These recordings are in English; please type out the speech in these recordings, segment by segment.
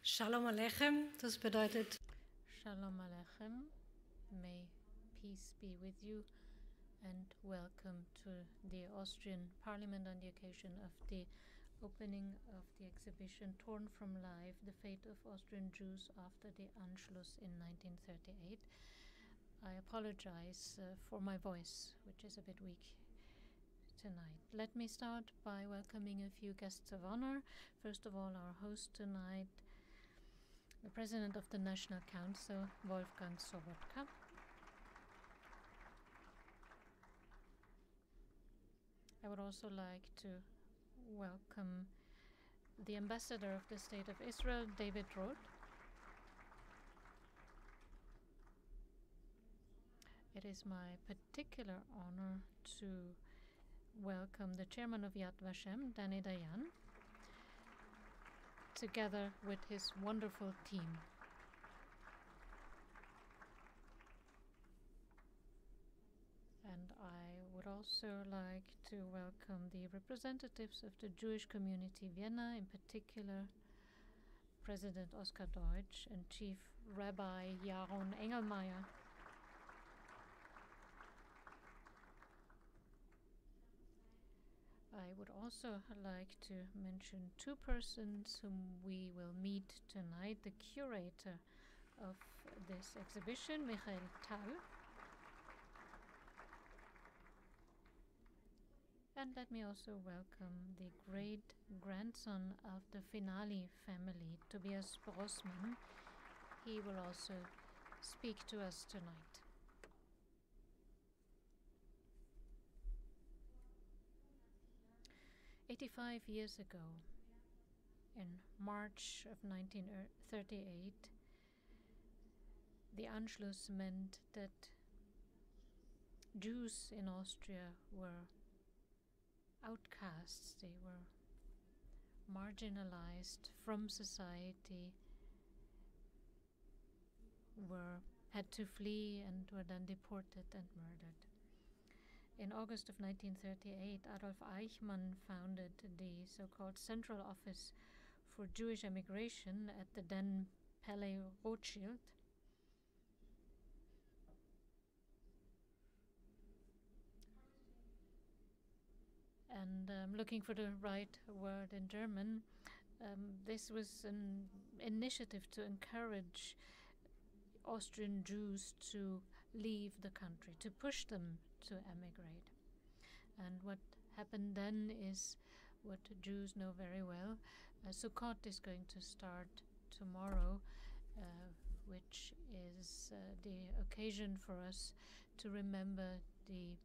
Shalom Aleichem, das bedeutet Shalom Aleichem, may peace be with you, and welcome to the Austrian Parliament on the occasion of the opening of the exhibition Torn from Life, the Fate of Austrian Jews after the Anschluss in 1938. I apologize for my voice, which is a bit weak tonight. Let me start by welcoming a few guests of honor. First of all, our host tonight, the President of the National Council, Wolfgang Sobotka. I would also like to welcome the Ambassador of the State of Israel, David Roth. It is my particular honor to welcome the Chairman of Yad Vashem, Dani Dayan, together with his wonderful team. And I would also like to welcome the representatives of the Jewish community Vienna, in particular President Oskar Deutsch and Chief Rabbi Jaron Engelmeyer. I would also like to mention two persons whom we will meet tonight. The curator of this exhibition, Michael Tal. And let me also welcome the great-grandson of the Finale family, Tobias Brossmann. He will also speak to us tonight. "85 years ago, In March of 1938, the Anschluss meant that Jews in Austria were outcasts. They were marginalized from society, had to flee and were then deported and murdered. In August of 1938, Adolf Eichmann founded the so-called Central Office for Jewish Emigration at the then Palais Rothschild. And looking for the right word in German, this was an initiative to encourage Austrian Jews to leave the country, to push them to emigrate. And what happened then is what Jews know very well. Sukkot is going to start tomorrow, which is the occasion for us to remember the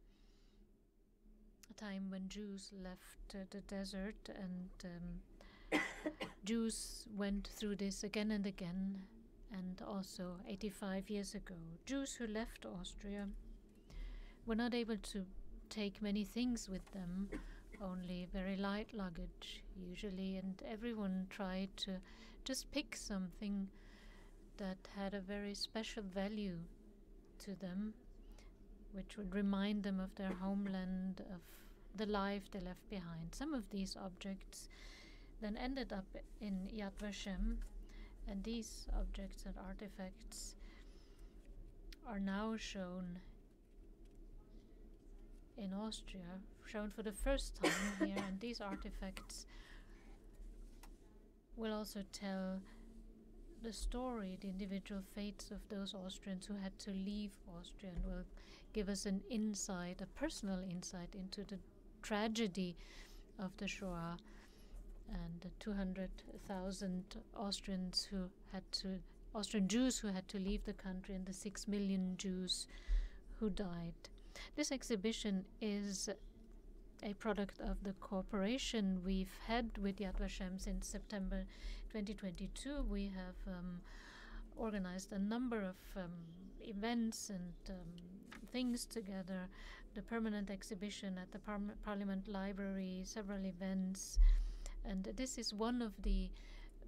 time when Jews left the desert, and Jews went through this again and again, and also 85 years ago. Jews who left Austria were not able to take many things with them, only very light luggage usually, and everyone tried to just pick something that had a very special value to them, which would remind them of their homeland, of the life they left behind. Some of these objects then ended up in Yad Vashem, and these objects and artifacts are now shown in Austria, shown for the first time here, and these artifacts will also tell the story, the individual fates of those Austrians who had to leave Austria, and will give us an insight, a personal insight into the tragedy of the Shoah and the 200,000 Austrian Jews who had to leave the country, and the 6 million Jews who died. This exhibition is a product of the cooperation we've had with Yad Vashem since September 2022. We have organized a number of events and things together. The permanent exhibition at the Parliament Library, several events, and this is one of the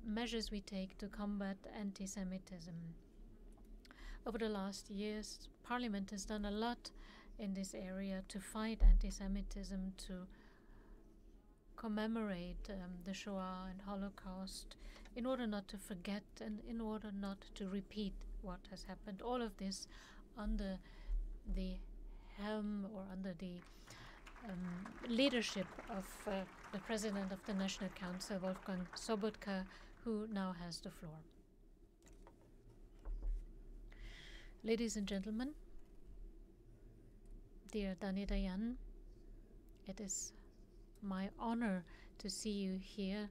measures we take to combat anti-Semitism. Over the last years, Parliament has done a lot in this area to fight anti-Semitism, to commemorate the Shoah and Holocaust, in order not to forget and in order not to repeat what has happened. All of this under the helm or under the leadership of the President of the National Council, Wolfgang Sobotka, who now has the floor. Ladies and gentlemen, dear Dani, Dayan, it is my honor to see you here.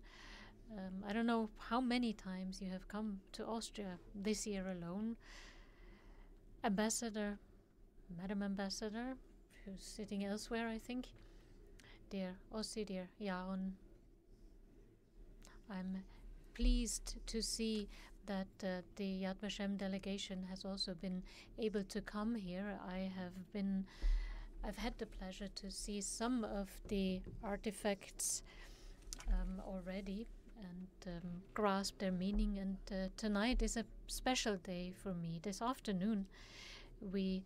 I don't know how many times you have come to Austria this year alone. Ambassador, Madam Ambassador, who's sitting elsewhere, I think, dear Ossi, dear Jaron, I'm pleased to see that the Yad Vashem delegation has also been able to come here. I've had the pleasure to see some of the artifacts already and grasp their meaning, and tonight is a special day for me. This afternoon we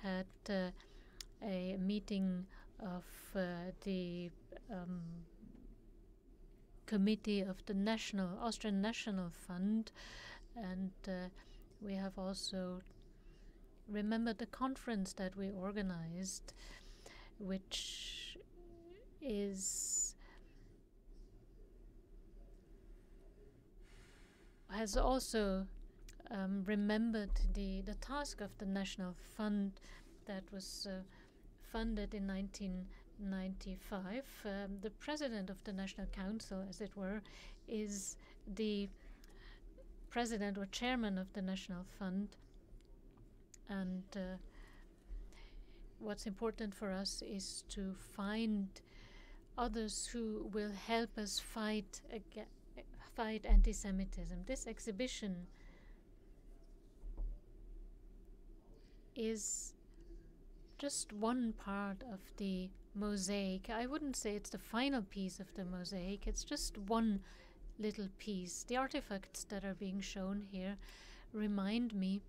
had a meeting of the committee of the Austrian National Fund, and we have also remembered the conference that we organized, which has also remembered the task of the National Fund that was funded in 1995. The president of the National Council, as it were, is the president or chairman of the National Fund. And what's important for us is to find others who will help us fight anti-Semitism. This exhibition is just one part of the mosaic. I wouldn't say it's the final piece of the mosaic. It's just one little piece. The artifacts that are being shown here remind me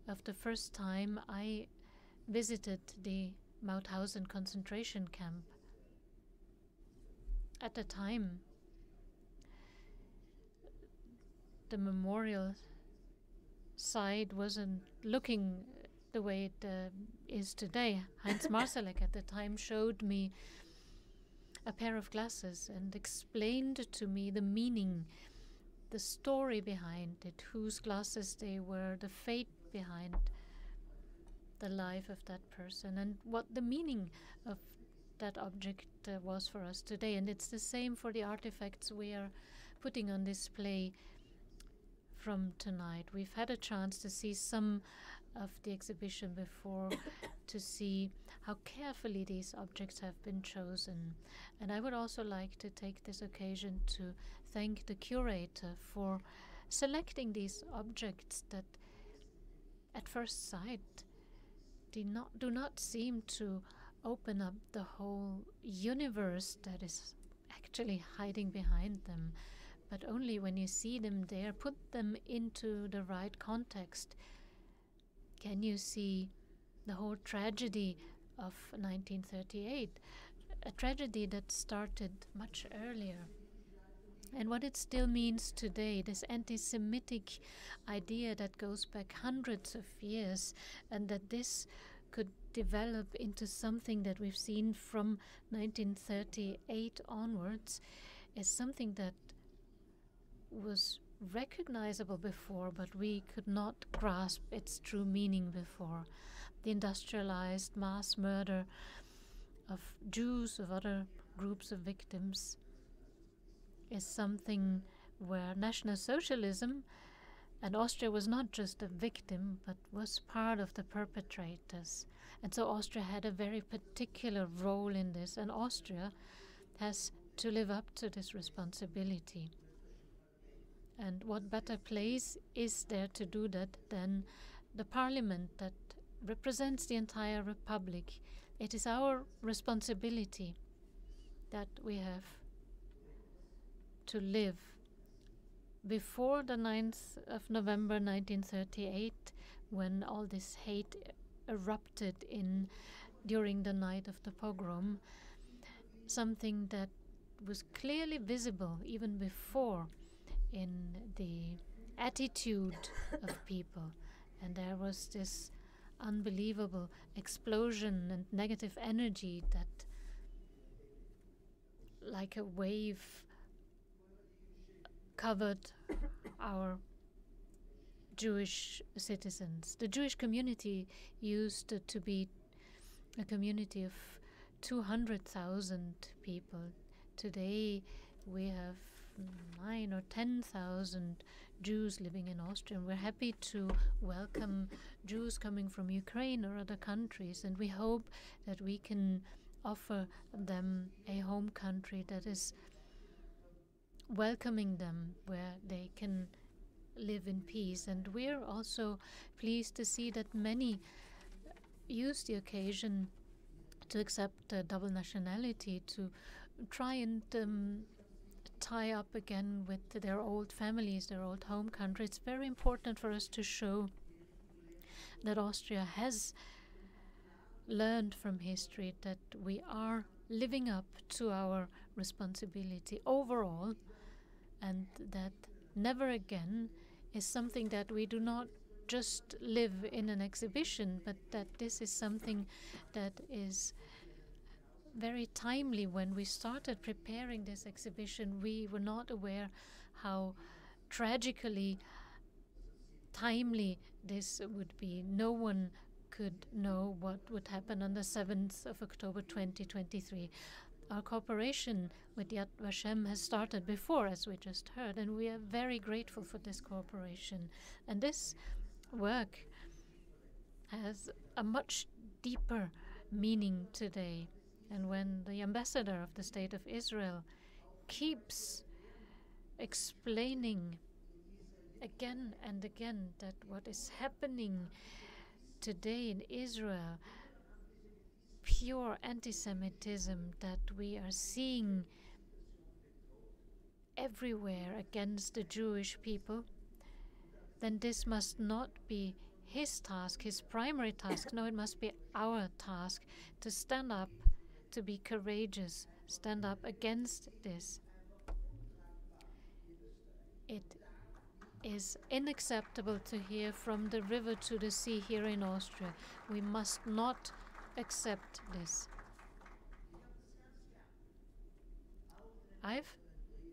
of the first time I visited the Mauthausen concentration camp. At the time, the memorial side wasn't looking the way it is today. Heinz Marsalek at the time showed me a pair of glasses and explained to me the meaning, the story behind it, whose glasses they were, the fate behind the life of that person, and what the meaning of that object was for us today. And it's the same for the artifacts we are putting on display from tonight. We've had a chance to see some of the exhibition before, to see how carefully these objects have been chosen. And I would also like to take this occasion to thank the curator for selecting these objects that at first sight do not seem to open up the whole universe that is actually hiding behind them, but only when you see them there, put them into the right context, can you see the whole tragedy of 1938, a tragedy that started much earlier, and what it still means today, this anti-Semitic idea that goes back hundreds of years, and that this could develop into something that we've seen from 1938 onwards, is something that was recognizable before, but we could not grasp its true meaning before. The industrialized mass murder of Jews, of other groups of victims, is something where National Socialism, and Austria was not just a victim, but was part of the perpetrators. And so Austria had a very particular role in this, and Austria has to live up to this responsibility. And what better place is there to do that than the parliament that represents the entire republic? It is our responsibility that we have to live before the 9th of November 1938, when all this hate erupted during the night of the pogrom, something that was clearly visible even before in the attitude of people. And there was this unbelievable explosion and negative energy that, like a wave, covered our Jewish citizens. The Jewish community used to be a community of 200,000 people. Today we have 9,000 or 10,000 Jews living in Austria, and we're happy to welcome Jews coming from Ukraine or other countries, and we hope that we can offer them a home country that is welcoming them, where they can live in peace. And we're also pleased to see that many use the occasion to accept double nationality, to try and tie up again with their old families, their old home country. It's very important for us to show that Austria has learned from history, that we are living up to our responsibility overall, and that never again is something that we do not just live in an exhibition, but that this is something that is very timely. When we started preparing this exhibition, we were not aware how tragically timely this would be. No one could know what would happen on the 7th of October 2023. Our cooperation with Yad Vashem has started before, as we just heard, and we are very grateful for this cooperation. And this work has a much deeper meaning today. And when the ambassador of the State of Israel keeps explaining again and again that what is happening today in Israel, pure anti-Semitism that we are seeing everywhere against the Jewish people, then this must not be his task, his primary task. No, it must be our task to stand up, to be courageous, stand up against this. It is unacceptable to hear from the river to the sea here in Austria. We must not accept this. I've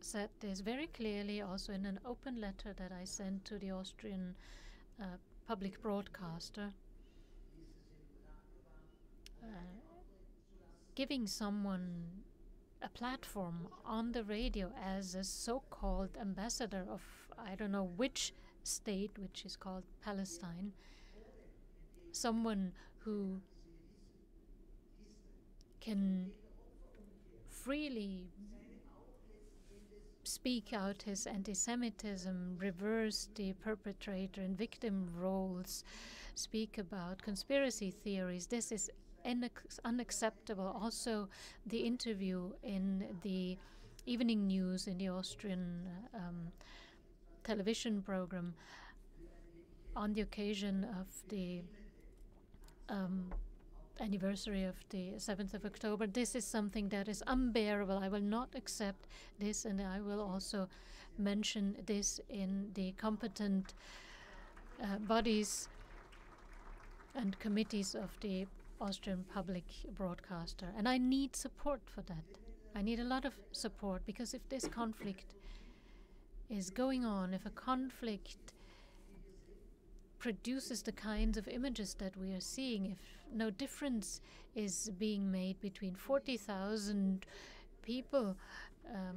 said this very clearly also in an open letter that I sent to the Austrian public broadcaster, giving someone a platform on the radio as a so-called ambassador of I don't know which state, which is called Palestine, someone who can freely speak out his anti-Semitism, reverse the perpetrator and victim roles, speak about conspiracy theories. This is unacceptable. Also, the interview in the evening news in the Austrian television program on the occasion of the anniversary of the 7th of October. This is something that is unbearable. I will not accept this, and I will also mention this in the competent bodies and committees of the Austrian public broadcaster. And I need support for that. I need a lot of support, because if this conflict is going on, if a conflict produces the kinds of images that we are seeing, if no difference is being made between 40,000 people,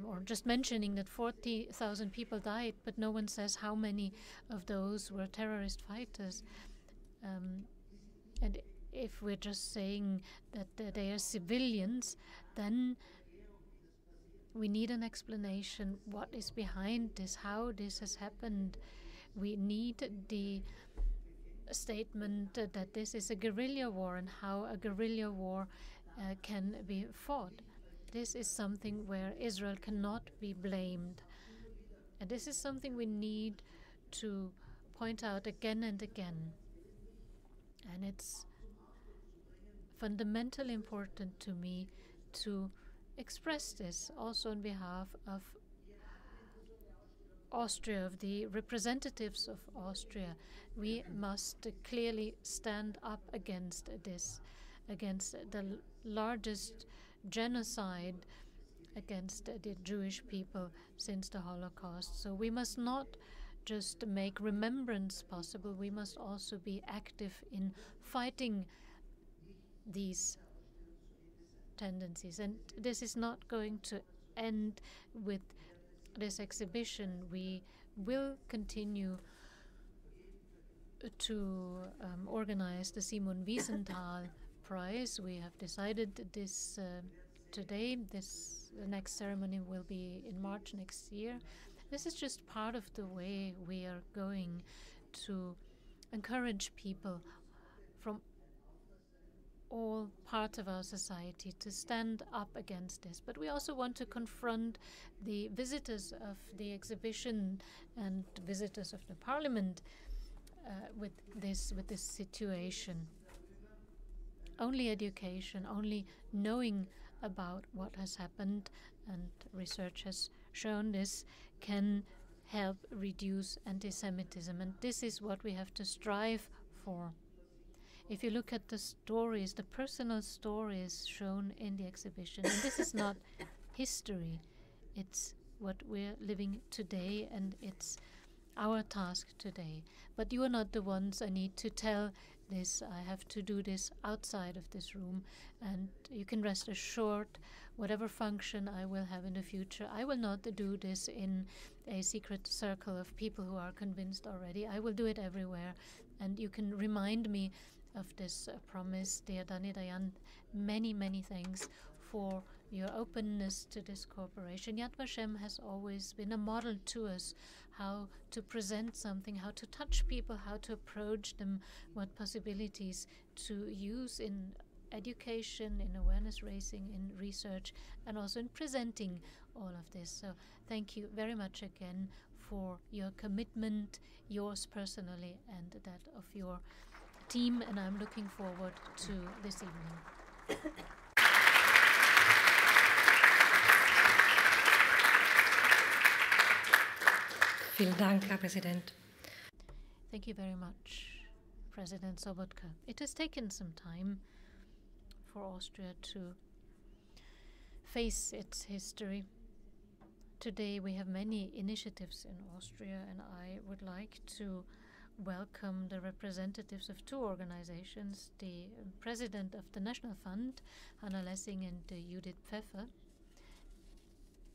or just mentioning that 40,000 people died, but no one says how many of those were terrorist fighters. And if we're just saying that they are civilians, then we need an explanation. What is behind this? How this has happened? We need the statement that this is a guerrilla war and how a guerrilla war can be fought. This is something where Israel cannot be blamed. And this is something we need to point out again and again. And it's fundamentally important to me to express this also on behalf of Austria, of the representatives of Austria. We must clearly stand up against this, against the largest genocide against the Jewish people since the Holocaust. So we must not just make remembrance possible, we must also be active in fighting these tendencies. And this is not going to end with this exhibition. We will continue to organize the Simon Wiesenthal Prize. We have decided this today. The next ceremony will be in March next year. This is just part of the way we are going to encourage people from all parts of our society to stand up against this. But we also want to confront the visitors of the exhibition and visitors of the parliament with this situation. Only education, only knowing about what has happened, and research has shown this, can help reduce anti-Semitism. And this is what we have to strive for. If you look at the stories, the personal stories shown in the exhibition, and this is not history, it's what we're living today, and it's our task today. But you are not the ones I need to tell this. I have to do this outside of this room, and you can rest assured, whatever function I will have in the future, I will not do this in a secret circle of people who are convinced already. I will do it everywhere, and you can remind me of this promise, dear Dani, Dayan. Many, many thanks for your openness to this cooperation. Yad Vashem has always been a model to us, how to present something, how to touch people, how to approach them, what possibilities to use in education, in awareness raising, in research, and also in presenting all of this. So thank you very much again for your commitment, yours personally and that of your team, and I'm looking forward to this evening. Vielen Dank, Herr Präsident. Thank you very much, President Sobotka. It has taken some time for Austria to face its history. Today we have many initiatives in Austria, and I would like to welcome the representatives of two organizations, the president of the National Fund, Hanna Lessing and Judith Pfeffer,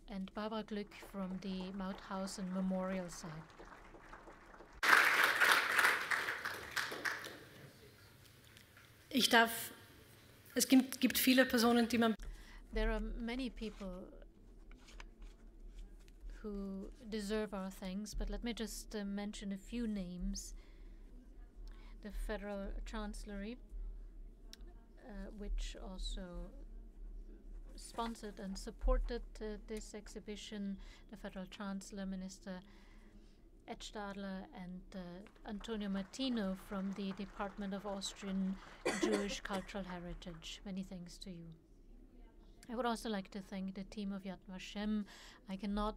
and Barbara Glück from the Mauthausen Memorial side. Es gibt viele Personen, die man... There are many people who deserve our thanks, but let me just mention a few names. The Federal Chancellery, which also sponsored and supported this exhibition, the Federal Chancellor, Minister Edstadler, and Antonio Martino from the Department of Austrian Jewish Cultural Heritage. Many thanks to you. I would also like to thank the team of Yad Vashem. I cannot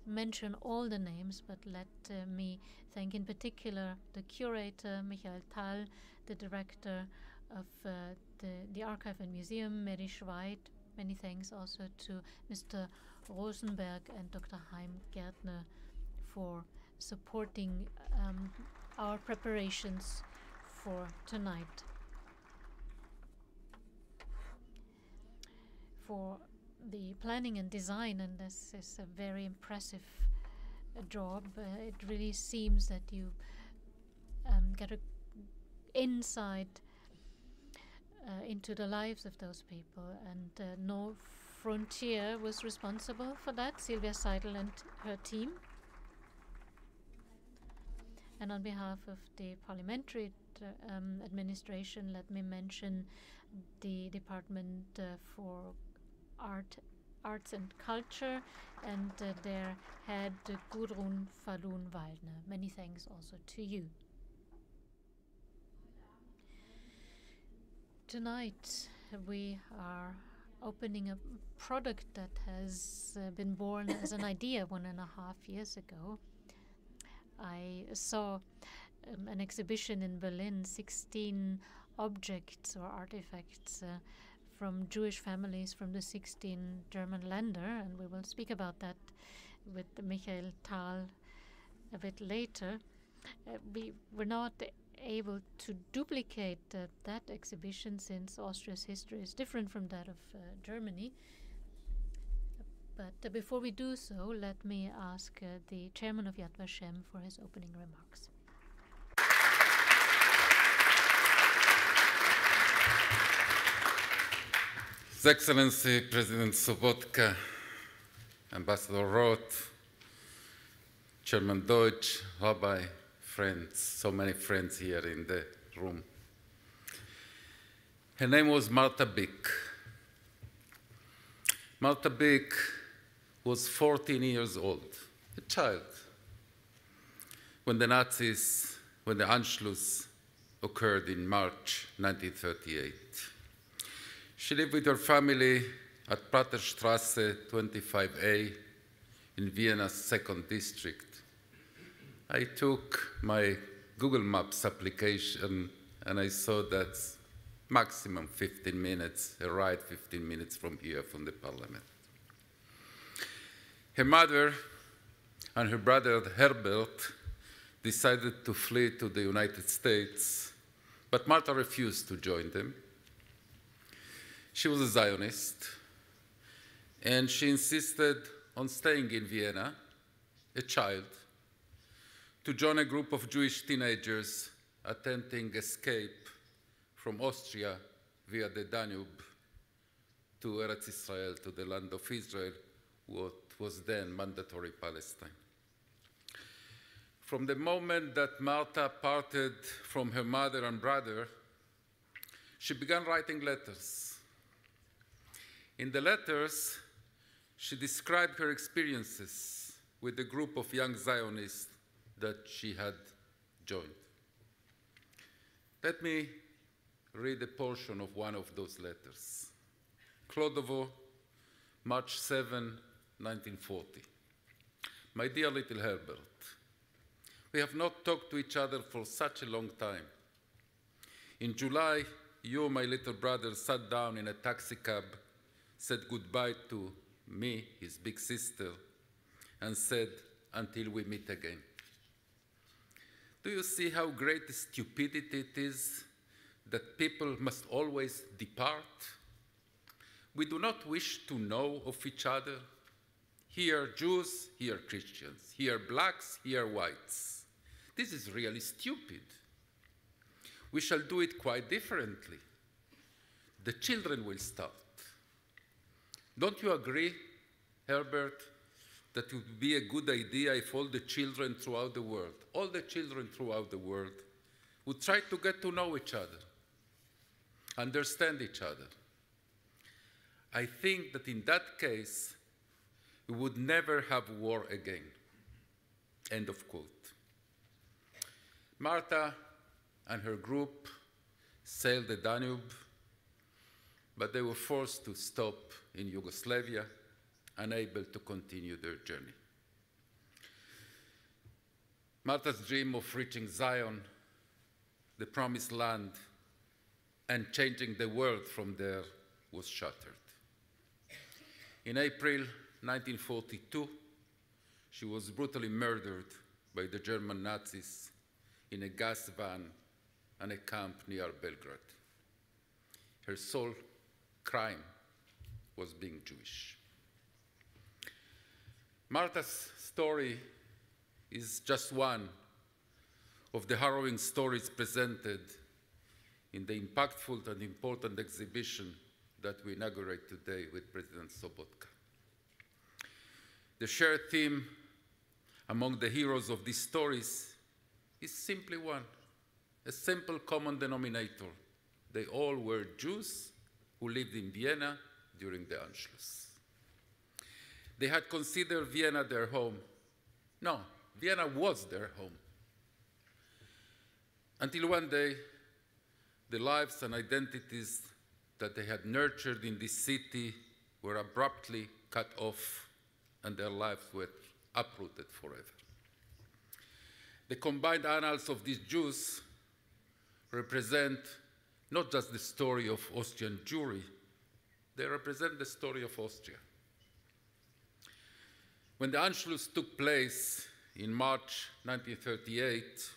mention all the names, but let me thank in particular the curator, Michael Thal, the director of the Archive and Museum, Mary Schweid. Many thanks also to Mr. Rosenberg and Dr. Heim Gärtner for supporting our preparations for tonight. For the planning and design, and this is a very impressive job. It really seems that you get an insight into the lives of those people, and No Frontier was responsible for that, Silvia Seidel and her team. And on behalf of the Parliamentary Administration, let me mention the Department for Arts and Culture and their head, Gudrun Falun-Waldner. Many thanks also to you. Tonight we are opening a product that has been born as an idea 1.5 years ago. I saw an exhibition in Berlin, 16 objects or artifacts from Jewish families from the 16 German Länder, and we will speak about that with Michael Thal a bit later. We were not able to duplicate that exhibition since Austria's history is different from that of Germany. But before we do so, let me ask the chairman of Yad Vashem for his opening remarks. His Excellency President Sobotka, Ambassador Roth, Chairman Deutsch, Rabbi, friends, so many friends here in the room. Her name was Martha Bick. Martha Bick was 14 years old, a child, when the Anschluss occurred in March 1938. She lived with her family at Praterstrasse 25A in Vienna's 2nd district. I took my Google Maps application and I saw that's maximum 15 minutes, a ride 15 minutes from here, from the parliament. Her mother and her brother Herbert decided to flee to the United States, but Martha refused to join them. She was a Zionist, and she insisted on staying in Vienna, a child, to join a group of Jewish teenagers attempting escape from Austria via the Danube to Eretz Israel, to the land of Israel, what was then mandatory Palestine. From the moment that Marta parted from her mother and brother, she began writing letters. In the letters, she described her experiences with the group of young Zionists that she had joined. Let me read a portion of one of those letters. Klodovo, March 7, 1940. My dear little Herbert, we have not talked to each other for such a long time. In July, you, my little brother, sat down in a taxi cab, said goodbye to me, his big sister, and said, until we meet again. Do you see how great a stupidity it is that people must always depart? We do not wish to know of each other. Here Jews, here Christians, here blacks, here whites. This is really stupid. We shall do it quite differently. The children will start. Don't you agree, Herbert, that it would be a good idea if all the children throughout the world, would try to get to know each other, understand each other? I think that in that case, we would never have war again. End of quote. Marta and her group sailed the Danube, but they were forced to stop in Yugoslavia, unable to continue their journey. Marta's dream of reaching Zion, the promised land, and changing the world from there was shattered. In April 1942, she was brutally murdered by the German Nazis in a gas van and a camp near Belgrade. Her sole crime was being Jewish. Marta's story is just one of the harrowing stories presented in the impactful and important exhibition that we inaugurate today with President Sobotka. The shared theme among the heroes of these stories is simply one, a simple common denominator. They all were Jews who lived in Vienna during the Anschluss. They had considered Vienna their home. No, Vienna was their home. Until one day, the lives and identities that they had nurtured in this city were abruptly cut off, and their lives were uprooted forever. The combined annals of these Jews represent not just the story of Austrian Jewry, they represent the story of Austria. When the Anschluss took place in March 1938,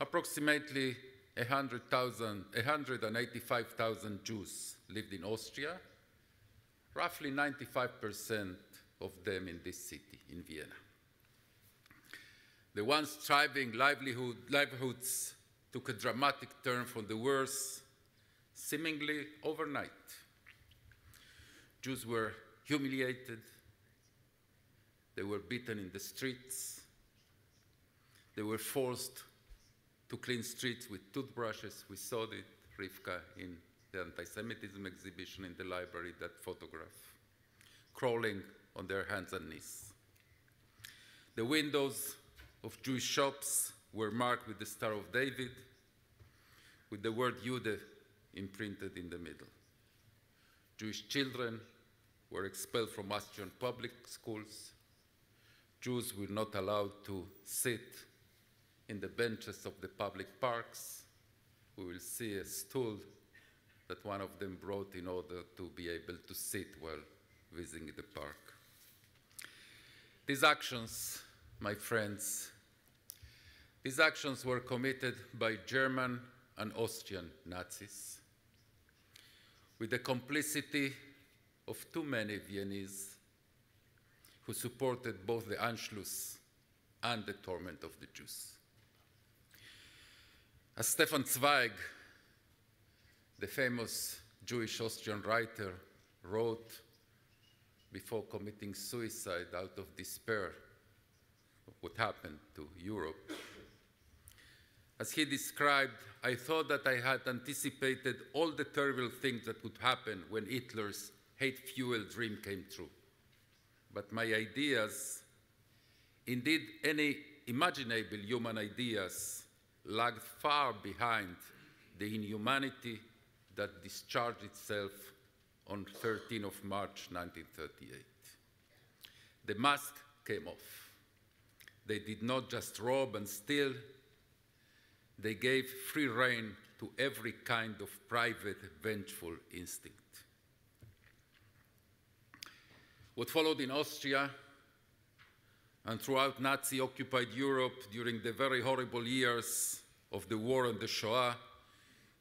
approximately 185,000 Jews lived in Austria, roughly 95% of them in this city, in Vienna. The once thriving livelihoods took a dramatic turn for the worse, seemingly overnight. Jews were humiliated, they were beaten in the streets, they were forced to clean streets with toothbrushes. We saw it, Rivka, in the anti-Semitism exhibition in the library, that photograph, crawling on their hands and knees. The windows of Jewish shops were marked with the Star of David, with the word Jude imprinted in the middle. Jewish children were expelled from Austrian public schools. Jews were not allowed to sit in the benches of the public parks. We will see a stool that one of them brought in order to be able to sit while visiting the park. These actions, my friends, these actions were committed by German and Austrian Nazis with the complicity of too many Viennese who supported both the Anschluss and the torment of the Jews. As Stefan Zweig, the famous Jewish Austrian writer, wrote before committing suicide out of despair of what happened to Europe. As he described, I thought that I had anticipated all the terrible things that would happen when Hitler's hate-fueled dream came true. But my ideas, indeed any imaginable human ideas, lagged far behind the inhumanity that discharged itself on 13th of March 1938. The mask came off. They did not just rob and steal, they gave free rein to every kind of private, vengeful instinct. What followed in Austria and throughout Nazi-occupied Europe during the very horrible years of the war and the Shoah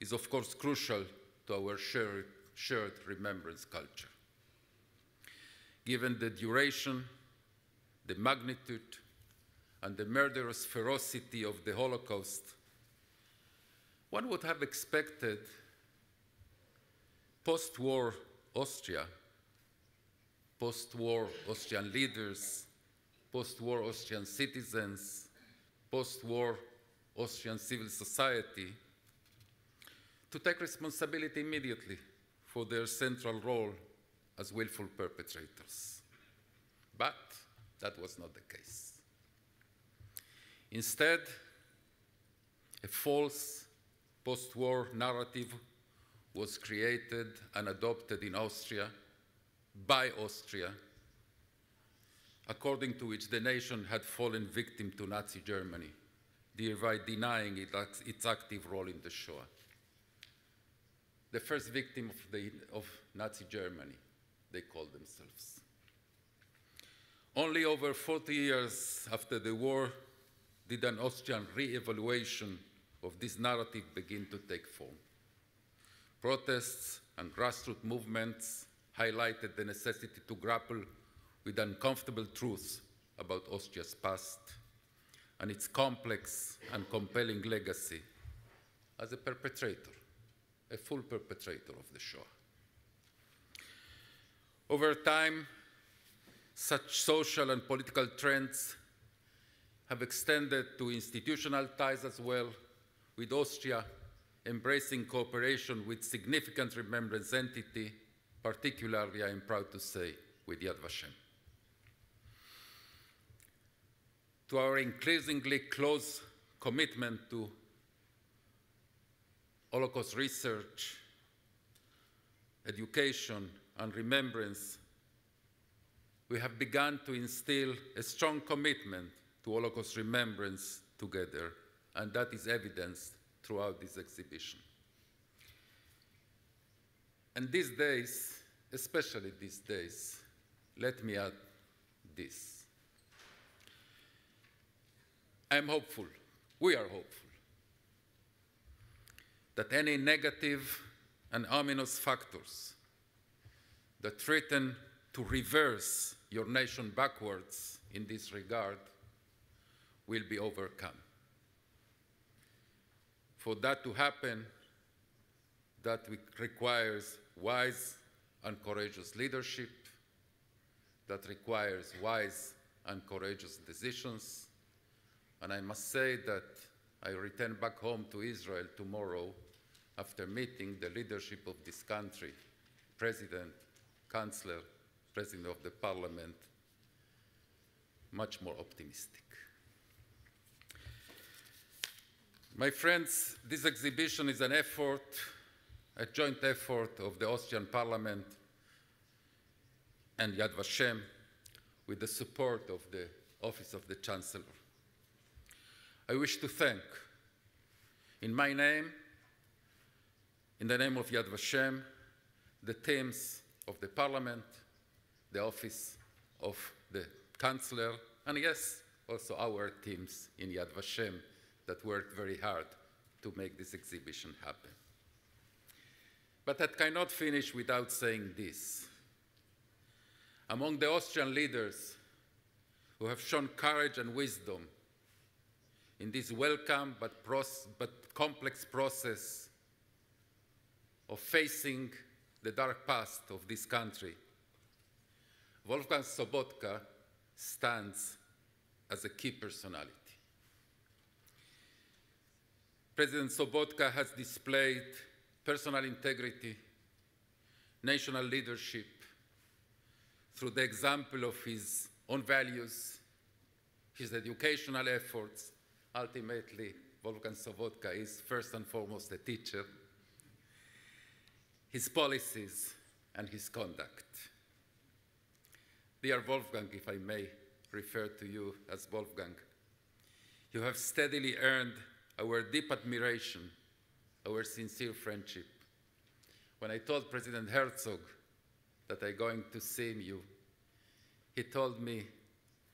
is, of course, crucial to our shared remembrance culture. Given the duration, the magnitude, and the murderous ferocity of the Holocaust, one would have expected post-war Austria, post-war Austrian leaders, post-war Austrian citizens, post-war Austrian civil society to take responsibility immediately for their central role as willful perpetrators. But that was not the case. Instead, a false post-war narrative was created and adopted in Austria, by Austria, according to which the nation had fallen victim to Nazi Germany, thereby denying its active role in the Shoah. The first victim of Nazi Germany, they called themselves. Only over 40 years after the war did an Austrian re-evaluation of this narrative begin to take form. Protests and grassroots movements highlighted the necessity to grapple with uncomfortable truths about Austria's past and its complex and compelling legacy as a perpetrator, a full perpetrator of the Shoah. Over time, such social and political trends have extended to institutional ties as well, with Austria embracing cooperation with significant remembrance entity, particularly, I am proud to say, with Yad Vashem. To our increasingly close commitment to Holocaust research, education, and remembrance, we have begun to instill a strong commitment to Holocaust remembrance together, and that is evidenced throughout this exhibition. And these days, especially these days, let me add this. I am hopeful, we are hopeful, that any negative and ominous factors that threaten to reverse your nation backwards in this regard will be overcome. For that to happen, that requires wise and courageous leadership, that requires wise and courageous decisions. And I must say that I return back home to Israel tomorrow after meeting the leadership of this country, President, Chancellor, President of the Parliament, much more optimistic. My friends, this exhibition is an effort, a joint effort of the Austrian Parliament and Yad Vashem with the support of the Office of the Chancellor. I wish to thank, in my name, in the name of Yad Vashem, the teams of the Parliament, the Office of the Chancellor, and yes, also our teams in Yad Vashem that worked very hard to make this exhibition happen. But I cannot finish without saying this. Among the Austrian leaders who have shown courage and wisdom in this welcome but complex process of facing the dark past of this country, Wolfgang Sobotka stands as a key personality. President Sobotka has displayed personal integrity, national leadership, through the example of his own values, his educational efforts. Ultimately, Wolfgang Sobotka is first and foremost a teacher, his policies, and his conduct. Dear Wolfgang, if I may refer to you as Wolfgang, you have steadily earned our deep admiration, our sincere friendship. When I told President Herzog that I'm going to sing you, he told me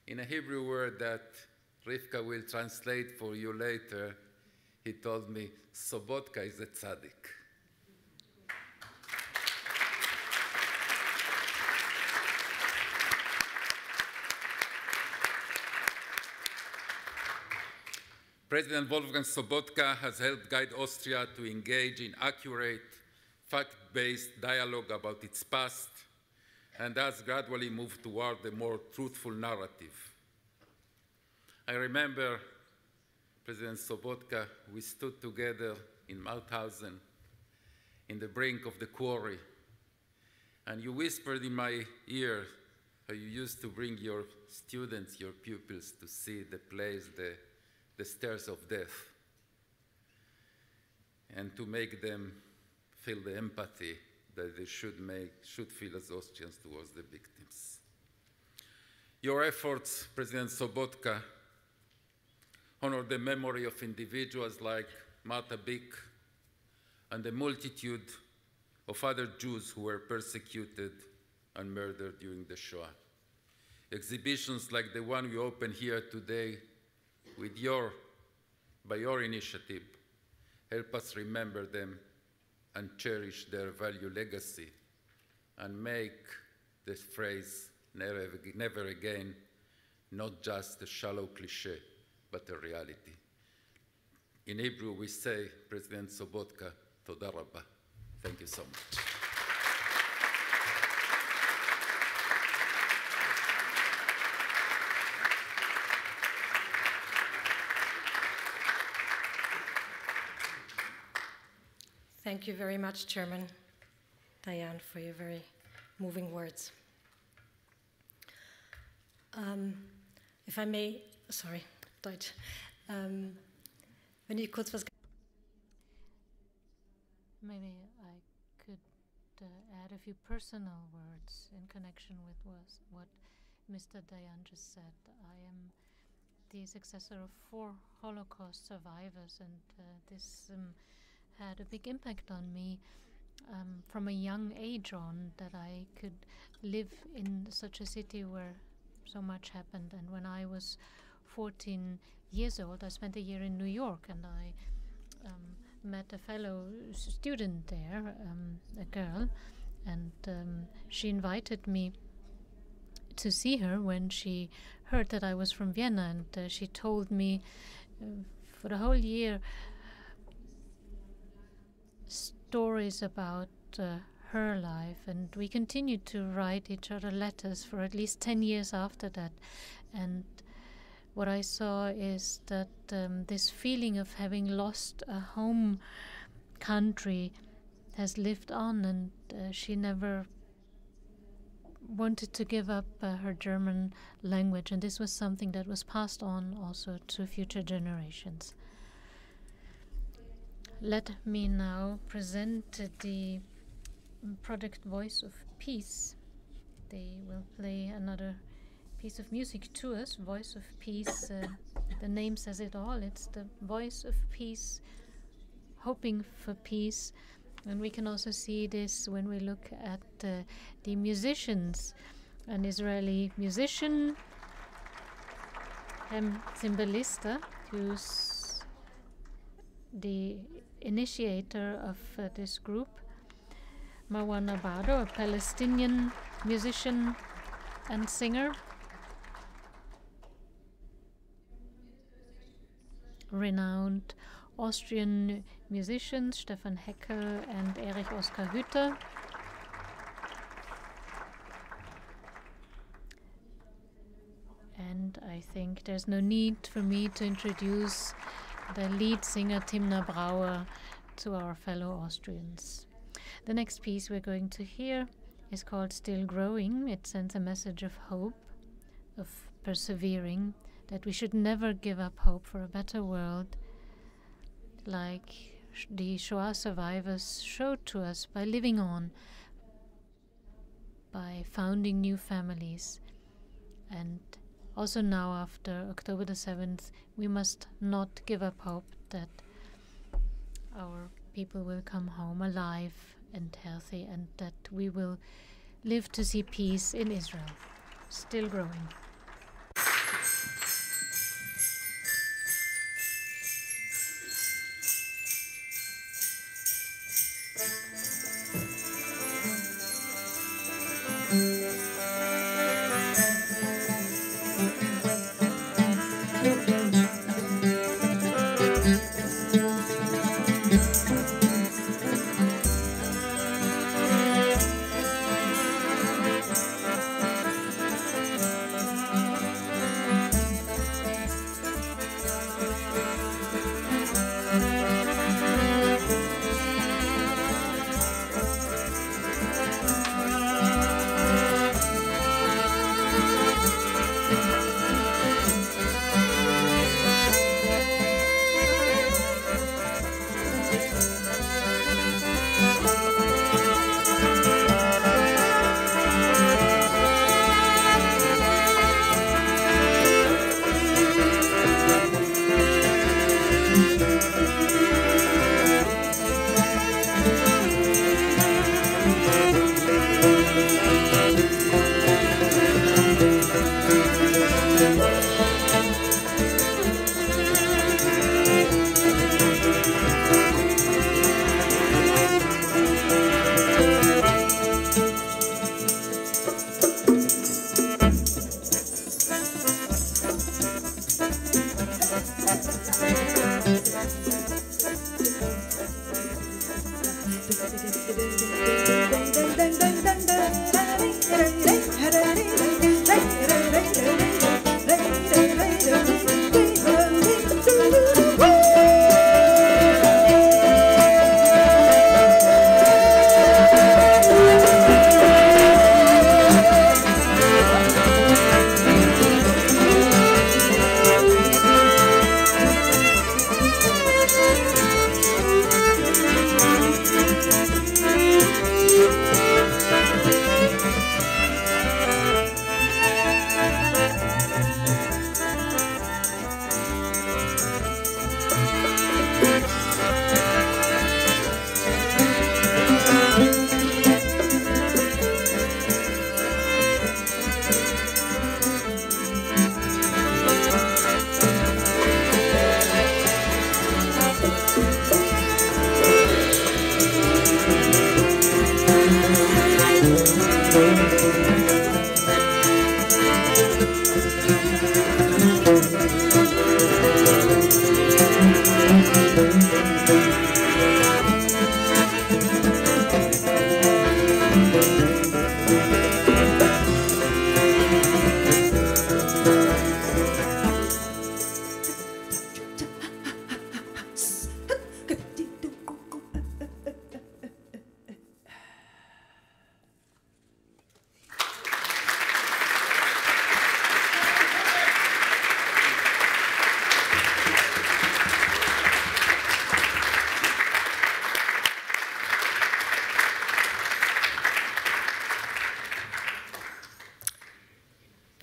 in a Hebrew word that Rivka will translate for you later. He told me, Sobotka is a tzaddik. President Wolfgang Sobotka has helped guide Austria to engage in accurate, fact-based dialogue about its past, and has gradually moved toward a more truthful narrative. I remember, President Sobotka, we stood together in Mauthausen, in the brink of the quarry, and you whispered in my ear how you used to bring your students, your pupils, to see the plays, the Stairs of Death, and to make them feel the empathy that they should feel as Austrians towards the victims. Your efforts, President Sobotka, honor the memory of individuals like Martha Bick and the multitude of other Jews who were persecuted and murdered during the Shoah. Exhibitions like the one we open here today by your initiative, help us remember them and cherish their value legacy and make this phrase, never again, not just a shallow cliche, but a reality. In Hebrew, we say, President Sobotka, Toda Rabba. Thank you so much. Thank you very much, Chairman Dayan, for your very moving words. If I may, sorry, Deutsch. Wenn ich kurz was... Maybe I could add a few personal words in connection with what Mr. Dayan just said. I am the successor of 4 Holocaust survivors, and this had a big impact on me from a young age on, that I could live in such a city where so much happened. And when I was 14 years old, I spent a year in New York, and I met a fellow student there, a girl, and she invited me to see her when she heard that I was from Vienna, and she told me for the whole year stories about her life, and we continued to write each other letters for at least 10 years after that. And what I saw is that this feeling of having lost a home country has lived on, and she never wanted to give up her German language, and this was something that was passed on also to future generations. Let me now present the project Voice of Peace. They will play another piece of music to us, Voice of Peace. The name says it all. It's the voice of peace, hoping for peace. And we can also see this when we look at the musicians. An Israeli musician, Hem Zimbalista, who's the initiator of this group, Marwan Abado, a Palestinian musician and singer, renowned Austrian musicians Stefan Hecker and Erich Oskar Hütter, think there's no need for me to introduce the lead singer Timna Brauer to our fellow Austrians. The next piece we're going to hear is called Still Growing. It sends a message of hope, of persevering, that we should never give up hope for a better world, like the Shoah survivors showed to us by living on, by founding new families. And also now, after October the 7th, we must not give up hope that our people will come home alive and healthy, and that we will live to see peace in Israel. Still growing.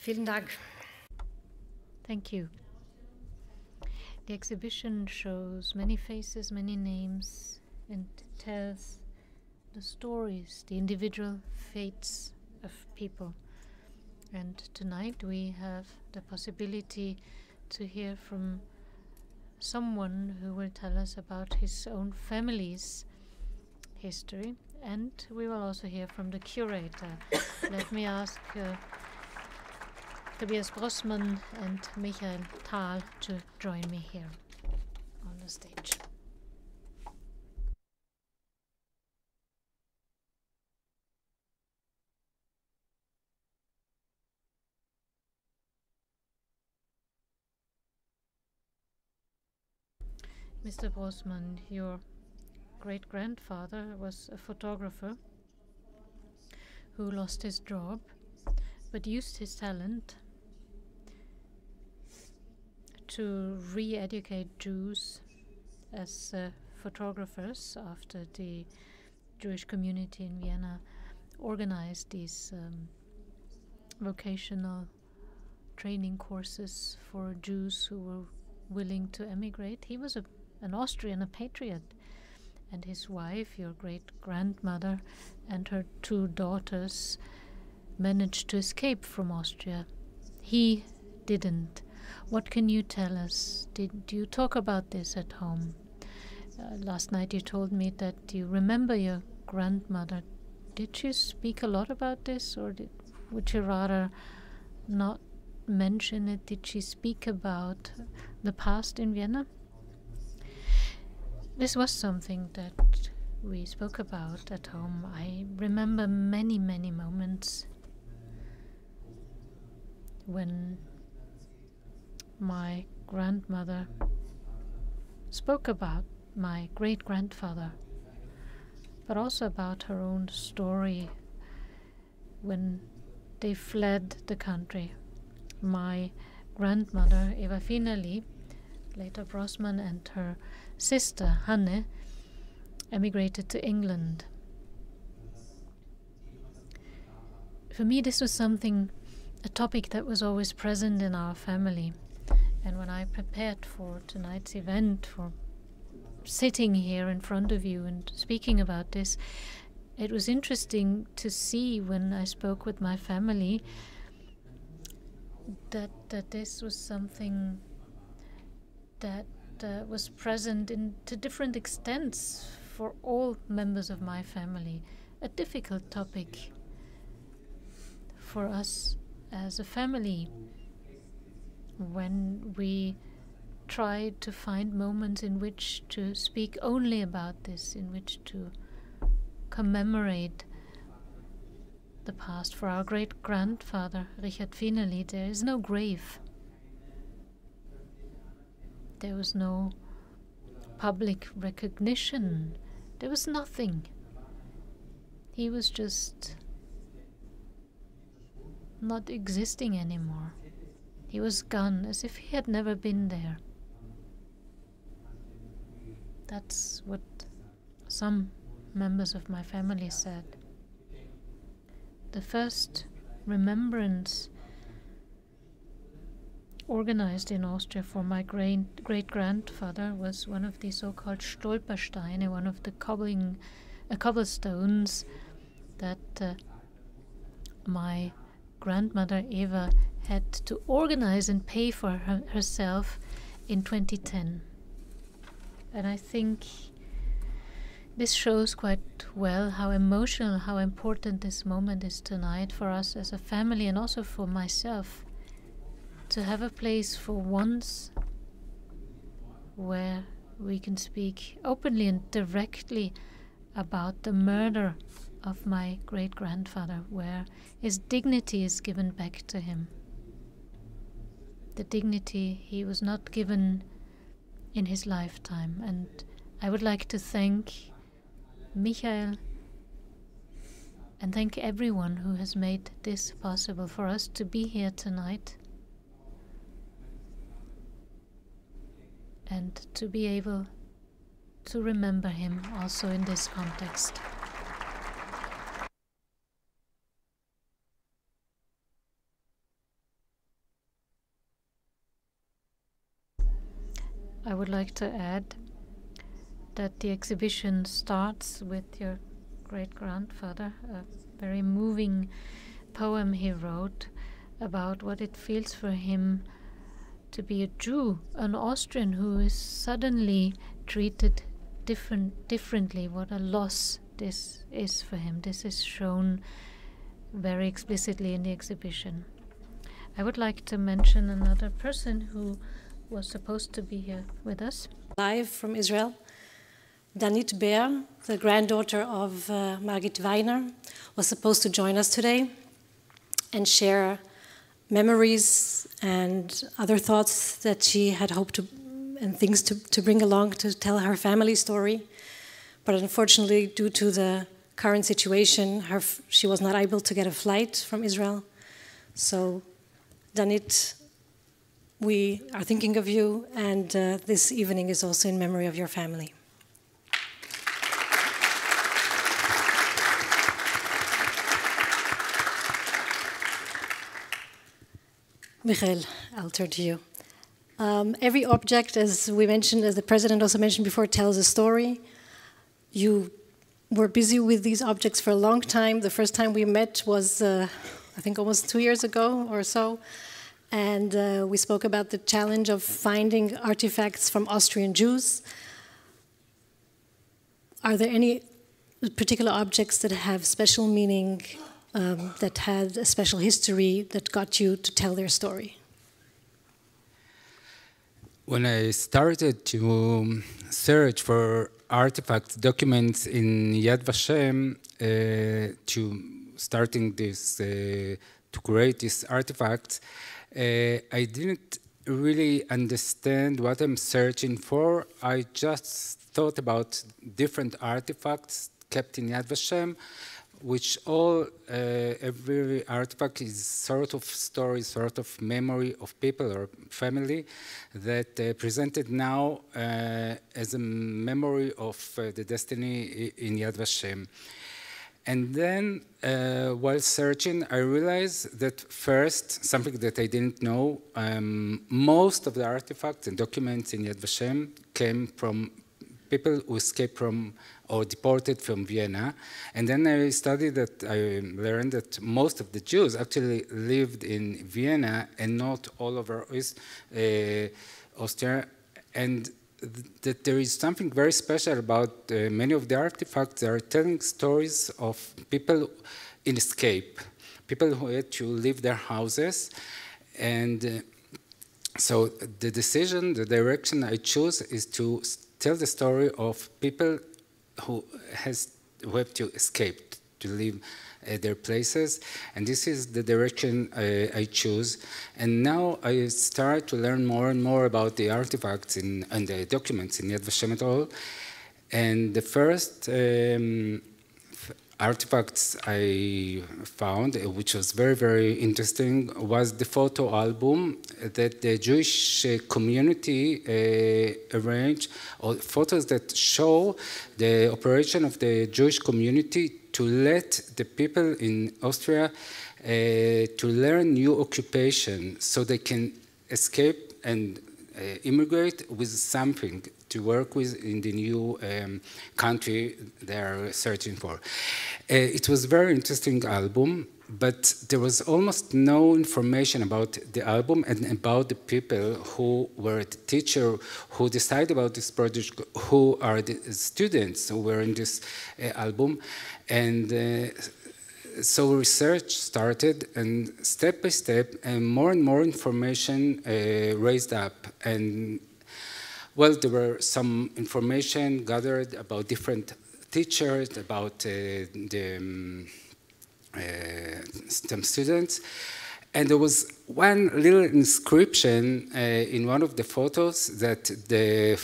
Vielen Dank. Thank you. The exhibition shows many faces, many names, and tells the stories, the individual fates of people. And tonight we have the possibility to hear from someone who will tell us about his own family's history, and we will also hear from the curator. Let me ask Tobias Grossmann and Michael Thal to join me here on the stage. Mr. Brosman, your great-grandfather was a photographer who lost his job, but used his talent to re-educate Jews as photographers after the Jewish community in Vienna organized these vocational training courses for Jews who were willing to emigrate. He was an Austrian, a patriot, and his wife, your great-grandmother, and her 2 daughters managed to escape from Austria. He didn't. What can you tell us? Did you talk about this at home? Last night you told me that you remember your grandmother. Did she speak a lot about this, or would you rather not mention it? Did she speak about the past in Vienna? This was something that we spoke about at home. I remember many, many moments when my grandmother spoke about my great-grandfather, but also about her own story when they fled the country. My grandmother, Eva Finali, later Brosman, and her sister, Hanne, emigrated to England. For me, this was a topic that was always present in our family. And when I prepared for tonight's event, for sitting here in front of you and speaking about this, it was interesting to see when I spoke with my family that this was something that was present to different extents for all members of my family. A difficult topic for us as a family, when we try to find moments in which to speak only about this, in which to commemorate the past. For our great-grandfather, Richard Finali, there is no grave. There was no public recognition. There was nothing. He was just not existing anymore. He was gone, as if he had never been there. That's what some members of my family said. The first remembrance organized in Austria for my great-grandfather was one of the so-called Stolpersteine, one of the cobblestones that my grandmother Eva had to organize and pay for herself in 2010. And I think this shows quite well how emotional, how important this moment is tonight for us as a family, and also for myself, to have a place for once where we can speak openly and directly about the murder of my great-grandfather, where his dignity is given back to him. The dignity he was not given in his lifetime. And I would like to thank Michael and thank everyone who has made this possible for us to be here tonight and to be able to remember him also in this context. I would like to add that the exhibition starts with your great-grandfather, a very moving poem he wrote about what it feels for him to be a Jew, an Austrian who is suddenly treated differently, what a loss this is for him. This is shown very explicitly in the exhibition. I would like to mention another person who was supposed to be here with us. Live from Israel, Dani, the granddaughter of Margit Weiner, was supposed to join us today and share memories and other thoughts that she had hoped to and things to bring along to tell her family story. But unfortunately, due to the current situation, she was not able to get a flight from Israel. So, Danit, we are thinking of you, and this evening is also in memory of your family. Michael, I'll turn to you. Every object, as we mentioned, as the president also mentioned before, tells a story. You were busy with these objects for a long time. The first time we met was, I think, almost 2 years ago or so. And we spoke about the challenge of finding artifacts from Austrian Jews. Are there any particular objects that have special meaning, that had a special history that got you to tell their story? When I started to search for artifacts, documents in Yad Vashem, to create these artifacts, I didn't really understand what I'm searching for. I just thought about different artifacts kept in Yad Vashem, which every artifact is sort of story, sort of memory of people or family that presented now as a memory of the destiny in Yad Vashem. And then, while searching, I realized that first, something that I didn't know, most of the artifacts and documents in Yad Vashem came from people who escaped from or deported from Vienna. And then I studied that, I learned that most of the Jews actually lived in Vienna and not all over Austria. And that there is something very special about many of the artifacts. They are telling stories of people in escape, people who had to leave their houses. And so the decision, the direction I choose is to tell the story of people who have to escape, to leave their places, and this is the direction I choose. And now I start to learn more and more about the artifacts and the documents in Yad Vashem et al. And the first artifacts I found, which was very, very interesting, was the photo album that the Jewish community arranged, or photos that show the operation of the Jewish community to let the people in Austria to learn new occupation so they can escape and immigrate with something to work with in the new country they are searching for. It was a very interesting album, but there was almost no information about the album and about the people who were the teacher who decided about this project, who are the students who were in this album. And so research started, and step by step, and more information raised up. And well, there were some information gathered about different teachers, about some students. And there was one little inscription in one of the photos that the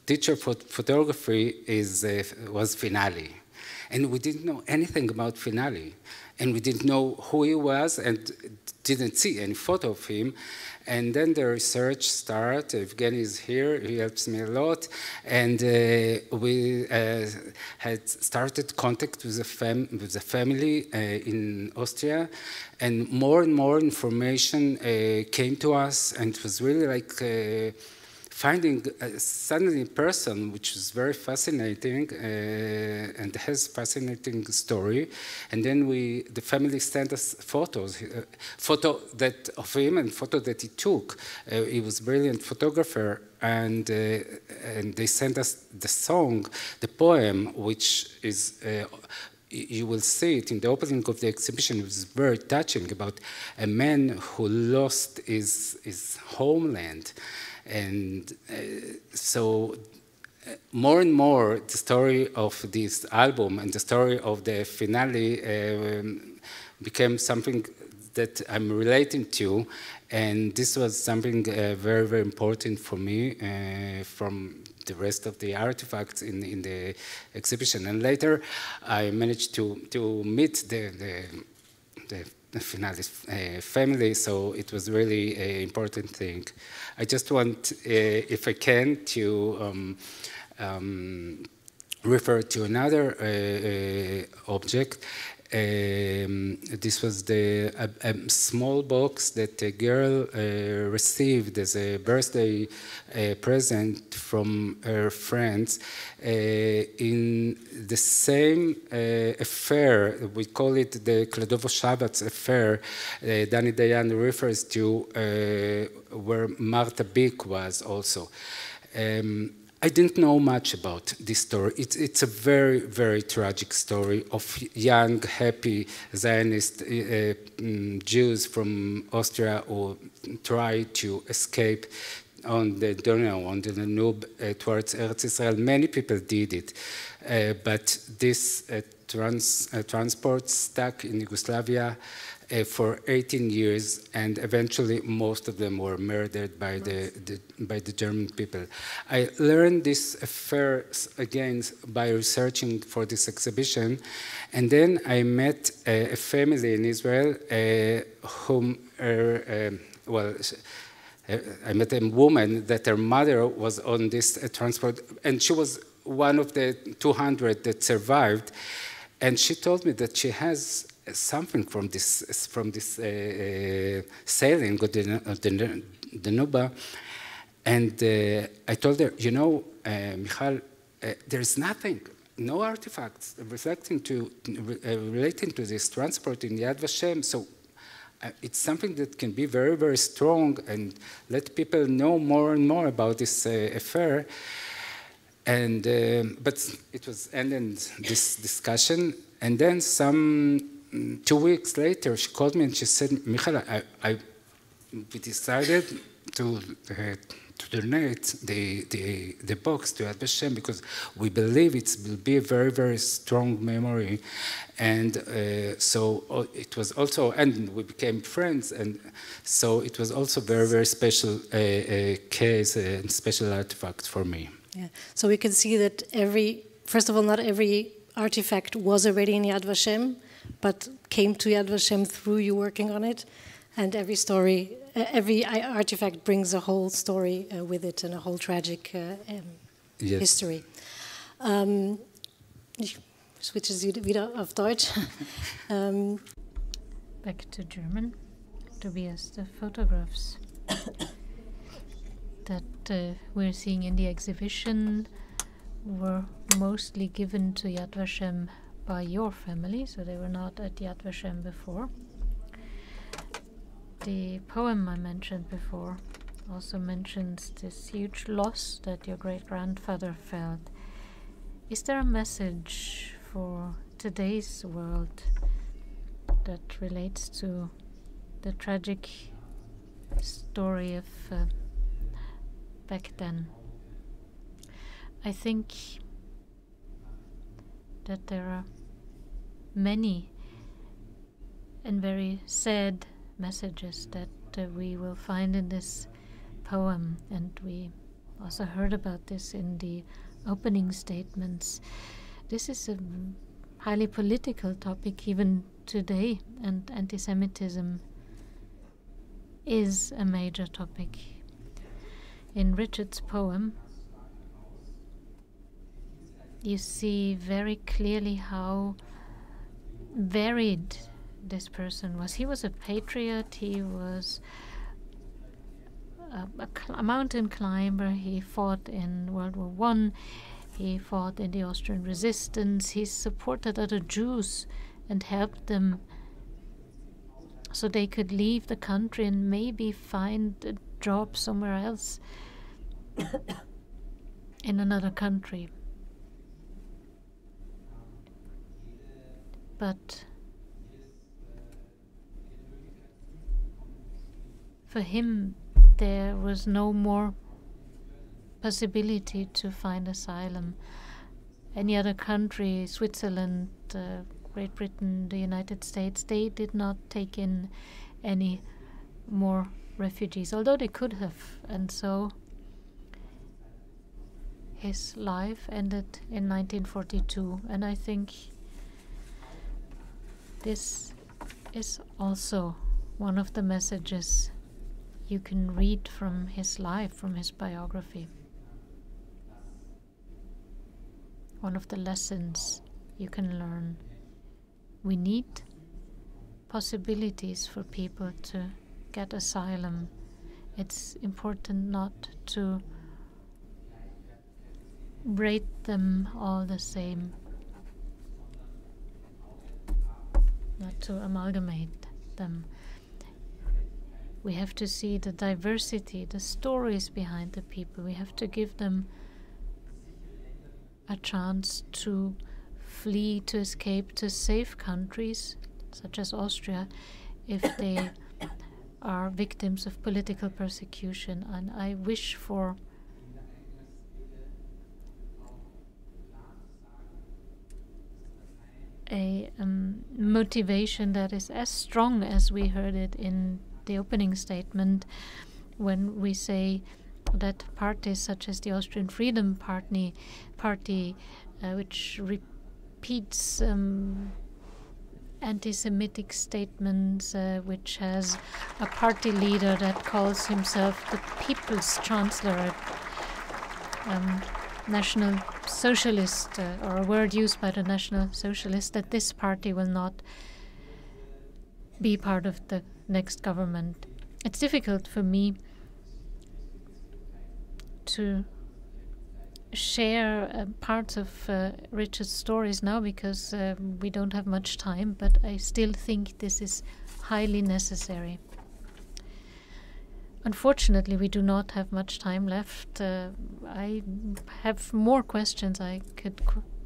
teacher for photography was Finale. And we didn't know anything about Finale. And we didn't know who he was and didn't see any photo of him. And then the research started. Evgeny is here, he helps me a lot. And we had started contact with the family in Austria. And more information came to us, and it was really like finding suddenly a person which is very fascinating and has fascinating story. And then the family sent us photos, photo that of him and photo that he took. He was a brilliant photographer, and they sent us the song, the poem, which is you will see it in the opening of the exhibition. It was very touching, about a man who lost his homeland. And so more and more the story of this album and the story of the Finale became something that I'm relating to. And this was something very, very important for me from the rest of the artifacts in the exhibition. And later, I managed to meet the Finalis family, so it was really an important thing. I just want, if I can, to refer to another object. This was a small box that a girl received as a birthday present from her friends in the same affair. We call it the Kladovo Shabbat affair. Dani Dayan refers to where Marta Bick was also. I didn't know much about this story. It's a very, very tragic story of young, happy Zionist Jews from Austria who tried to escape on the Danube towards Eretz Israel. Many people did it, but this transport stuck in Yugoslavia for 18 years, and eventually most of them were murdered by the German people. I learned this affair again by researching for this exhibition, and then I met a family in Israel whom I met a woman that her mother was on this transport, and she was one of the 200 that survived, and she told me that she has something from this sailing of the Danube, and I told her, you know, Michal, there's nothing, no artifacts relating to this transport in Yad Vashem. So it's something that can be very, very strong and let people know more and more about this affair. And but it was ended this discussion, and then 2 weeks later, she called me and she said, Michal, we decided to donate the box to Yad Vashem because we believe it will be a very, very strong memory. And so it was also, and we became friends, and so it was also very, very special case and special artifact for me. Yeah. So we can see that first of all, not every artifact was already in Yad Vashem, but came to Yad Vashem through you working on it, and every artifact brings a whole story with it and a whole tragic history. Ich switche Sie wieder auf Deutsch. Back to German. Tobias, the photographs that we're seeing in the exhibition were mostly given to Yad Vashem by your family, so they were not at Yad Vashem before. The poem I mentioned before also mentions this huge loss that your great-grandfather felt. Is there a message for today's world that relates to the tragic story of back then? I think that there are many and very sad messages that we will find in this poem, and we also heard about this in the opening statements. This is a highly political topic even today, and anti-Semitism is a major topic. In Richard's poem, you see very clearly how varied this person was. He was a patriot, he was a mountain climber, he fought in World War I, he fought in the Austrian resistance, he supported other Jews and helped them so they could leave the country and maybe find a job somewhere else in another country. But for him, there was no more possibility to find asylum. Any other country, Switzerland, Great Britain, the United States, they did not take in any more refugees, although they could have. And so his life ended in 1942. And I think this is also one of the messages you can read from his life, from his biography. One of the lessons you can learn. We need possibilities for people to get asylum. It's important not to rate them all the same, not to amalgamate them. We have to see the diversity, the stories behind the people. We have to give them a chance to flee, to escape to safe countries, such as Austria, if they are victims of political persecution. And I wish for a motivation that is as strong as we heard it in the opening statement, when we say that parties such as the Austrian Freedom Party, which repeats anti-Semitic statements, which has a party leader that calls himself the People's Chancellor, National Socialist, or a word used by the National Socialists, that this party will not be part of the next government. It's difficult for me to share parts of Richard's stories now because we don't have much time, but I still think this is highly necessary. Unfortunately, we do not have much time left. I have more questions. I could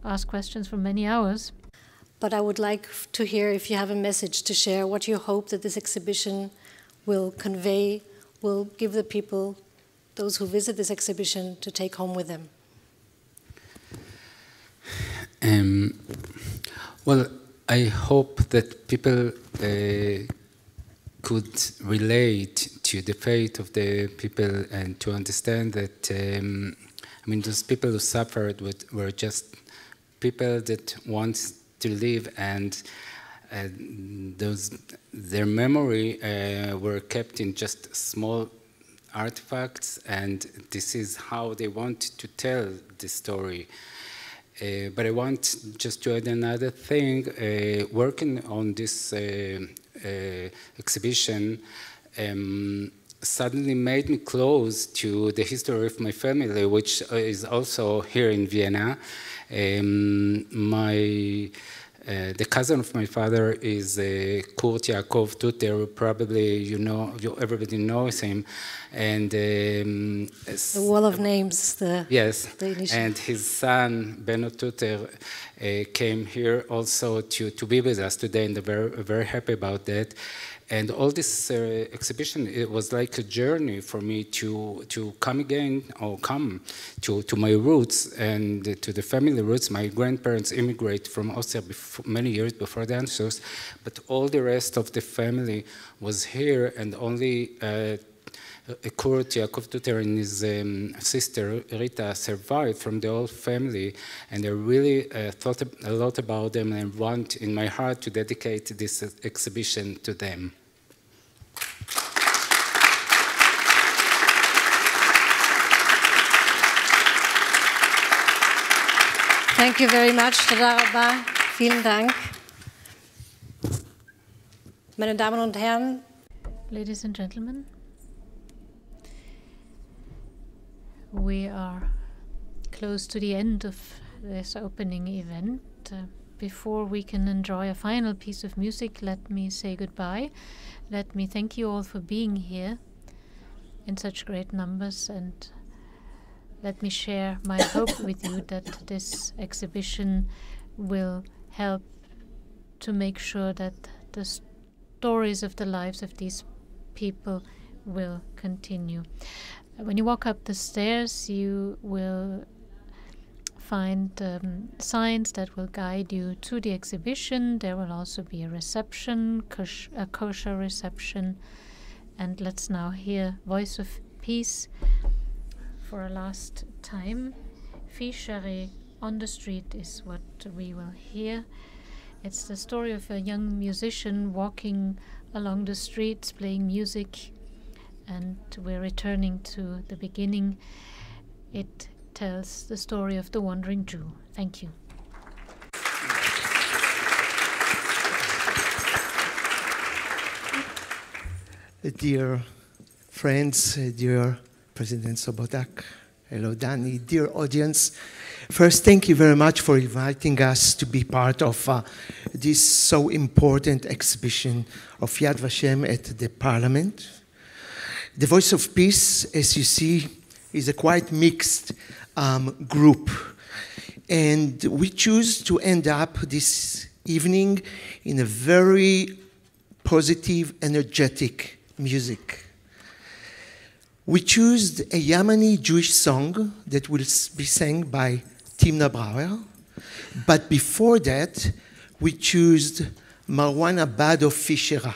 ask questions for many hours. But I would like to hear if you have a message to share, what you hope that this exhibition will convey, will give the people, those who visit this exhibition, to take home with them. Well, I hope that people could relate to the fate of the people and to understand that, those people who suffered were just people that want to live, and their memory were kept in just small artifacts, and this is how they want to tell the story. But I want just to add another thing. Working on this exhibition suddenly made me close to the history of my family, which is also here in Vienna. The cousin of my father is Kurt Yaakov Tuter. Probably everybody knows him, and the wall of names. Yes, and his son Benno Tuter came here also to be with us today, and they're very, very happy about that. And all this exhibition, it was like a journey for me to come again, or come to my roots and to the family roots. My grandparents immigrated from Austria many years before the Anschluss, but all the rest of the family was here, and only Kurt Yaakov Tuter and his sister Rita survived from the whole family, and I really thought a lot about them, and I want in my heart to dedicate this exhibition to them. Thank you very much. Toda rabba. Vielen Dank. Meine Damen und Herren. Ladies and gentlemen, we are close to the end of this opening event. Before we can enjoy a final piece of music, let me say goodbye. Let me thank you all for being here in such great numbers, and let me share my hope with you that this exhibition will help to make sure that the stories of the lives of these people will continue. When you walk up the stairs, you will find signs that will guide you to the exhibition. There will also be a reception, a kosher reception, And let's now hear Voice of Peace for a last time. Fischere on the Street is what we will hear. It's the story of a young musician walking along the streets playing music, and we're returning to the beginning. It tells the story of the wandering Jew. Thank you. Dear friends, dear President Sobotka, hello Dani, dear audience. First, thank you very much for inviting us to be part of this so important exhibition of Yad Vashem at the Parliament. The Voice of Peace, as you see, is a quite mixed group. And we choose to end up this evening in a very positive, energetic music. We chose a Yemeni Jewish song that will be sang by Timna Brauer. But before that, we chose Marwan Abad of Fischere.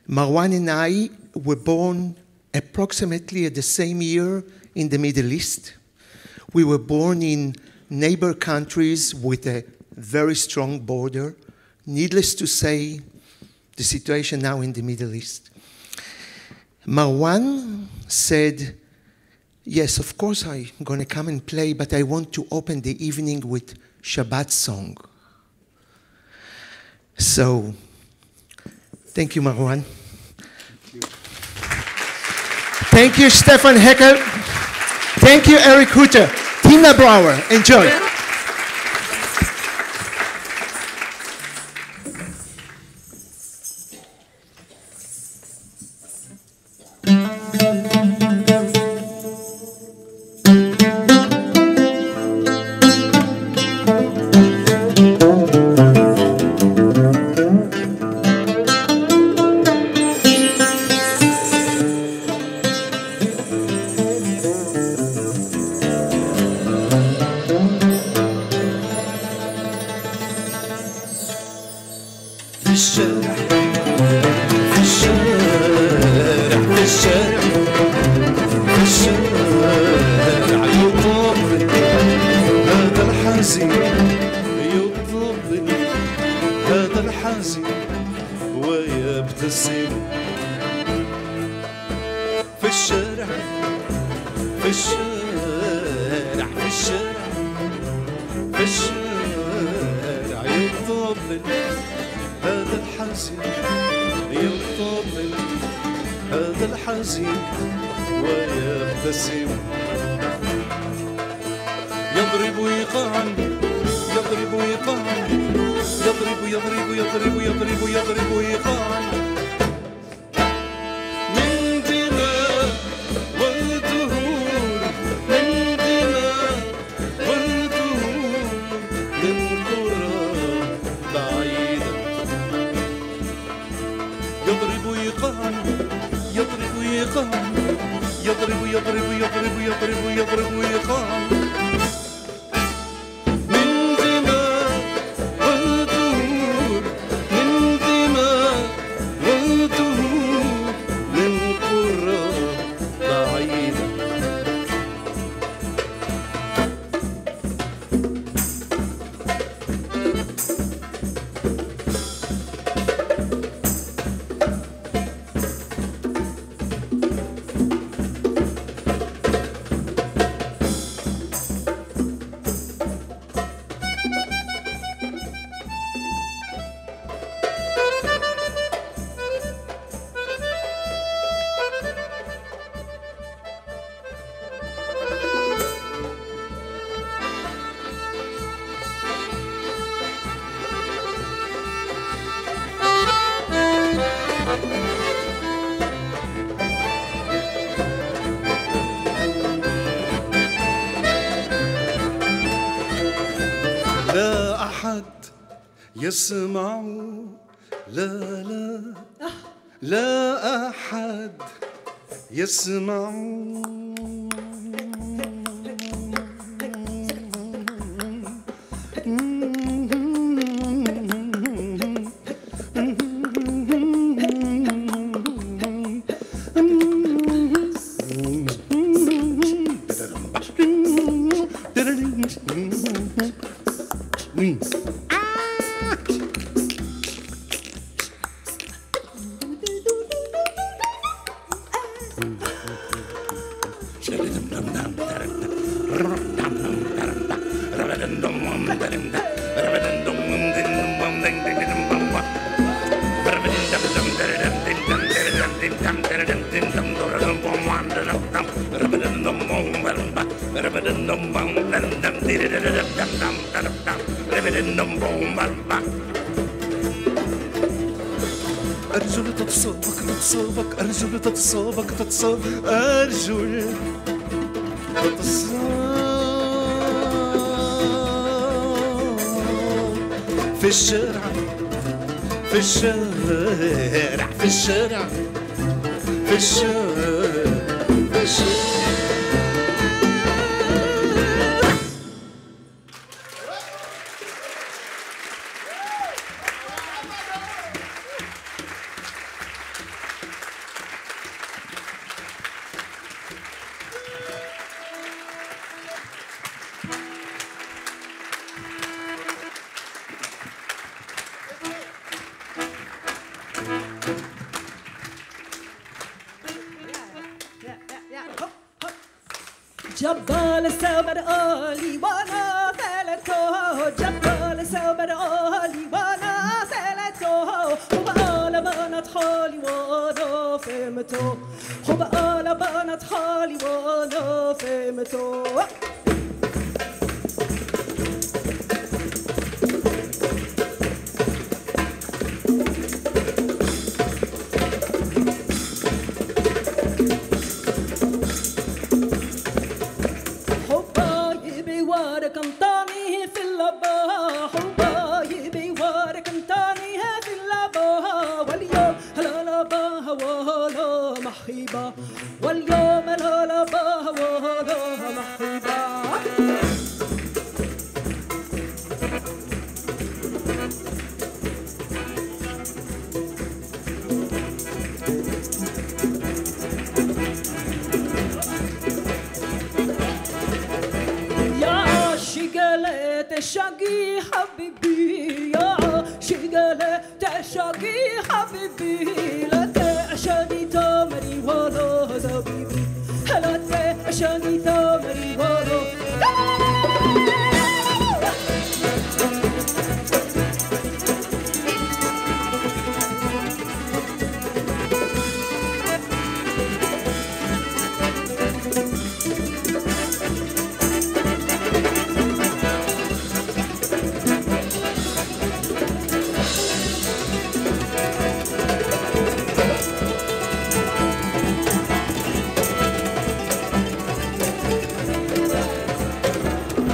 Marwan and I were born approximately at the same year in the Middle East. We were born in neighbor countries with a very strong border. Needless to say, the situation now in the Middle East. Marwan said, yes, of course I'm going to come and play, but I want to open the evening with Shabbat song. So, thank you, Marwan. Thank you, Stefan Heckel. Thank you, Eric Hutter. Tina Brauer, enjoy. يسمع لا لا لا أحد يسمع أرجل تتصابك تتصابك أرجل تتصابك تتصابك أرجل تتصابك في الشارع في الشارع في الشارع في الشارع في الشارع جبال سوبر آلی وانا سلتو جبال سوبر آلی وانا سلتو خوب آل بانت خالی وانا فهمتو خوب آل بانت خالی وانا فهمتو واليوم الهلا باه وهلا محبا يا شقلة تشاقي حبيبي يا شقلة تشاقي حبيبي لا تعشقي تمري ولا زبيبي لا تعشقي تمري ولا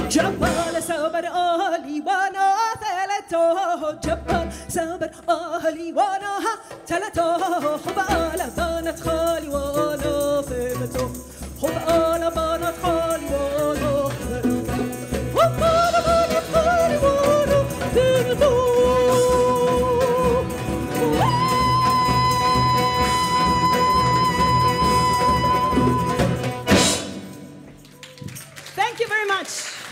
جبال سوبر آلي وانا ثلتو جبال سوبر آلي وانا ثلتو خب آل بانت خالي وانا فهمتو خب آل بانت خالي وانا خب آل بانت خالي وانا فهمتو Thank you very much.